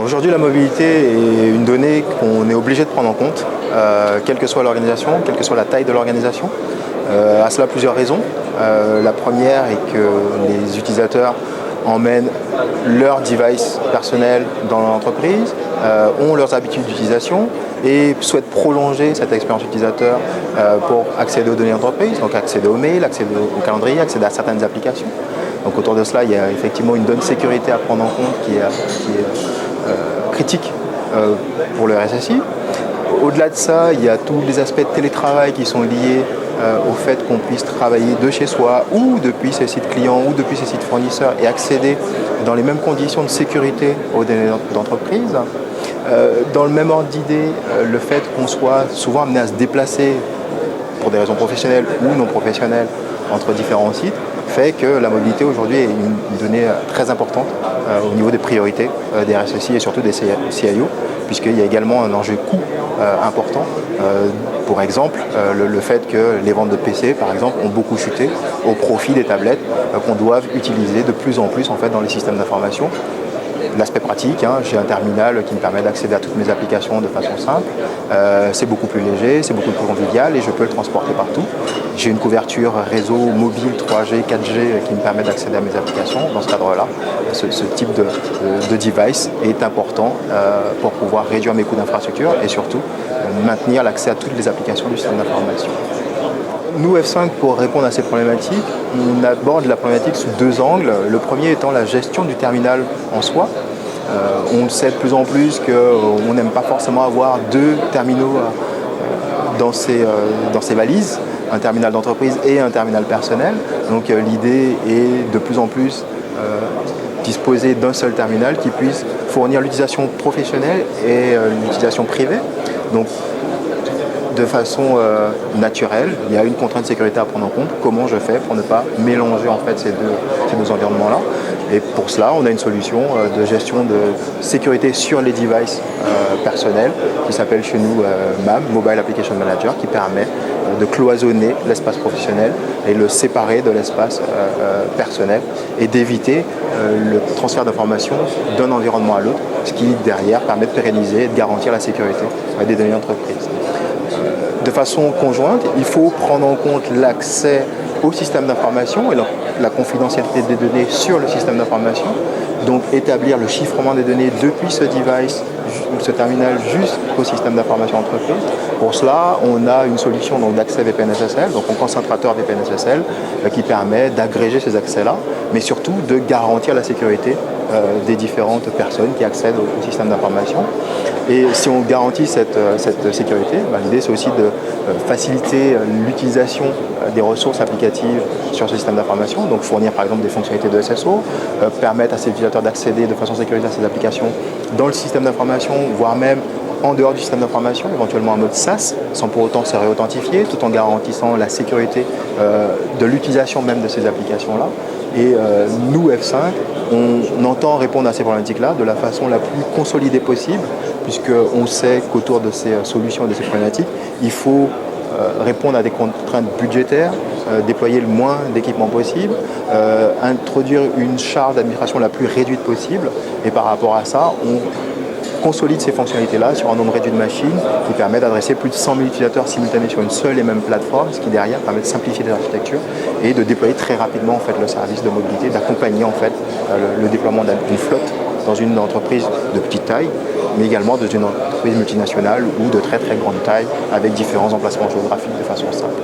Aujourd'hui, la mobilité est une donnée qu'on est obligé de prendre en compte, quelle que soit l'organisation, quelle que soit la taille de l'organisation. À cela, plusieurs raisons. La première est que les utilisateurs emmènent leur device personnel dans l'entreprise, ont leurs habitudes d'utilisation et souhaitent prolonger cette expérience utilisateur pour accéder aux données d'entreprise, donc accéder aux mails, accéder au calendrier, accéder à certaines applications. Donc autour de cela, il y a effectivement une bonne sécurité à prendre en compte qui est critique pour le RSSI. Au-delà de ça, il y a tous les aspects de télétravail qui sont liés au fait qu'on puisse travailler de chez soi ou depuis ses sites clients ou depuis ses sites fournisseurs et accéder dans les mêmes conditions de sécurité aux données d'entreprise. Dans le même ordre d'idée, le fait qu'on soit souvent amené à se déplacer pour des raisons professionnelles ou non professionnelles entre différents sites fait que la mobilité aujourd'hui est une donnée très importante au niveau des priorités des RSSI et surtout des CIO, puisqu'il y a également un enjeu coût important. Pour exemple, le fait que les ventes de PC, par exemple, ont beaucoup chuté au profit des tablettes qu'on doit utiliser de plus en plus en fait, dans les systèmes d'information. L'aspect pratique, j'ai un terminal qui me permet d'accéder à toutes mes applications de façon simple. C'est beaucoup plus léger, c'est beaucoup plus convivial et je peux le transporter partout. J'ai une couverture réseau mobile 3G, 4G qui me permet d'accéder à mes applications. Dans ce cadre-là, ce type de device est important pour pouvoir réduire mes coûts d'infrastructure et surtout maintenir l'accès à toutes les applications du système d'information. Nous, F5, pour répondre à ces problématiques, on aborde la problématique sous deux angles. Le premier étant la gestion du terminal en soi. On sait de plus en plus qu'on n'aime pas forcément avoir deux terminaux dans ses valises, un terminal d'entreprise et un terminal personnel. Donc l'idée est de plus en plus disposer d'un seul terminal qui puisse fournir l'utilisation professionnelle et l'utilisation privée. Donc, de façon naturelle, il y a une contrainte de sécurité à prendre en compte. Comment je fais pour ne pas mélanger en fait, ces deux environnements-là. Et pour cela, on a une solution de gestion de sécurité sur les devices personnels qui s'appelle chez nous MAM, Mobile Application Manager, qui permet de cloisonner l'espace professionnel et le séparer de l'espace personnel et d'éviter le transfert d'informations d'un environnement à l'autre, ce qui derrière permet de pérenniser et de garantir la sécurité des données d'entreprise. De façon conjointe, il faut prendre en compte l'accès au système d'information et la confidentialité des données sur le système d'information, donc établir le chiffrement des données depuis ce device, ce terminal jusqu'au système d'information entreprise. Pour cela, on a une solution d'accès VPN SSL, donc un concentrateur VPN SSL qui permet d'agréger ces accès-là, mais surtout de garantir la sécurité des différentes personnes qui accèdent au système d'information. Et si on garantit cette sécurité, l'idée c'est aussi de faciliter l'utilisation des ressources applicatives sur ce système d'information, donc fournir par exemple des fonctionnalités de SSO, permettre à ces utilisateurs d'accéder de façon sécurisée à ces applications dans le système d'information, voire même en dehors du système d'information, éventuellement en mode SaaS, sans pour autant se réauthentifier, tout en garantissant la sécurité de l'utilisation même de ces applications-là. Et nous, F5, on entend répondre à ces problématiques-là de la façon la plus consolidée possible, puisqu'on sait qu'autour de ces solutions et de ces problématiques, il faut répondre à des contraintes budgétaires, déployer le moins d'équipements possible, introduire une charge d'administration la plus réduite possible. Et par rapport à ça, on consolide ces fonctionnalités-là sur un nombre réduit de machines qui permet d'adresser plus de 100 000 utilisateurs simultanés sur une seule et même plateforme, ce qui derrière permet de simplifier les architectures et de déployer très rapidement en fait, le service de mobilité, d'accompagner en fait, le déploiement d'une flotte dans une entreprise de petite taille, mais également dans une entreprise multinationale ou de très très grande taille avec différents emplacements géographiques de façon simple.